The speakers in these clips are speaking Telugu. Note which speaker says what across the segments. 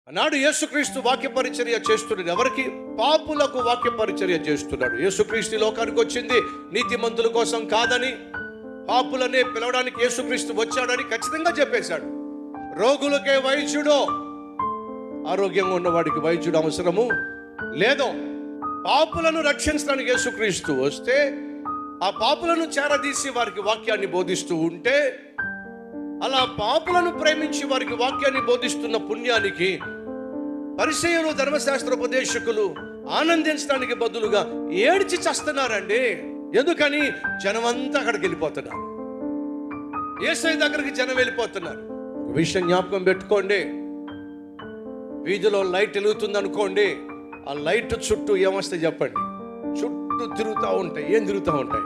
Speaker 1: ఆనాడు యేసుక్రీస్తు వాక్య పరిచర్య చేస్తున్నాడు. ఎవరికి? పాపులకు వాక్య పరిచర్య చేస్తున్నాడు. యేసుక్రీస్తు ఈ లోకానికి వచ్చింది నీతిమంతుల కోసం కాదని, పాపులనే పిలవడానికి యేసుక్రీస్తు వచ్చాడని ఖచ్చితంగా చెప్పేశాడు. రోగులకే వైద్యుడు, ఆరోగ్యంగా ఉన్నవాడికి వైద్యుడు అవసరము లేదు. పాపులను రక్షించడానికి యేసుక్రీస్తు వస్తే ఆ పాపులను చేరదీసి వారికి వాక్యాన్ని బోధిస్తూ ఉంటే, అలా పాపులను ప్రేమించి వారికి వాక్యాన్ని బోధిస్తున్న పుణ్యానికి పరిసయ్యులు, ధర్మశాస్త్ర ఉపదేశకులు ఆనందించడానికి బదులుగా ఏడ్చి చస్తున్నారండి. ఎందుకని? జనమంతా అక్కడికి వెళ్ళిపోతున్నారు. యేసయ్య దగ్గరికి జనం వెళ్ళిపోతున్నారు. ఒక విషయం జ్ఞాపకం పెట్టుకోండి, వీధిలో లైట్ వెలుగుతుంది అనుకోండి, ఆ లైట్ చుట్టూ ఏమొస్తాయి చెప్పండి? చుట్టూ తిరుగుతూ ఉంటాయి. ఏం తిరుగుతూ ఉంటాయి?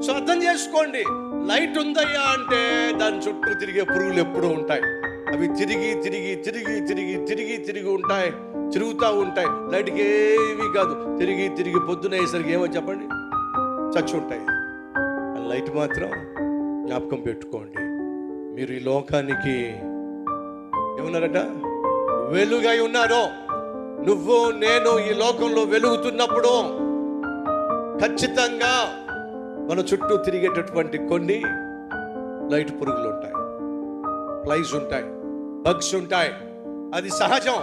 Speaker 1: సో అర్థం చేసుకోండి, లైట్ ఉందయ్యా అంటే దాని చుట్టూ తిరిగే పురుగులు ఎప్పుడూ ఉంటాయి. అవి తిరిగి తిరిగి తిరిగి తిరిగి తిరిగి తిరిగి ఉంటాయి, తిరుగుతూ ఉంటాయి. లైట్కి ఏమీ కాదు, తిరిగి తిరిగి పొద్దున అయ్యేసరికి ఏమో చెప్పండి, చచ్చి ఉంటాయి. ఆ లైట్ మాత్రం జ్ఞాపకం పెట్టుకోండి, మీరు ఈ లోకానికి ఏమన్నారట? వెలుగై ఉన్నారు. నువ్వు నేను ఈ లోకంలో వెలుగుతున్నప్పుడు ఖచ్చితంగా మన చుట్టూ తిరిగేటటువంటి కొన్ని లైట్ పురుగులు ఉంటాయి, ఫ్లైస్ ఉంటాయి, బగ్స్ ఉంటాయి. అది సహజం.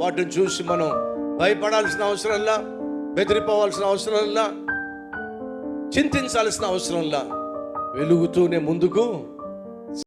Speaker 1: వాటిని చూసి మనం భయపడాల్సిన అవసరంలా, బెదిరిపోవాల్సిన అవసరంలా, చింతించాల్సిన అవసరంలా, వెలుగుతూనే ముందుకు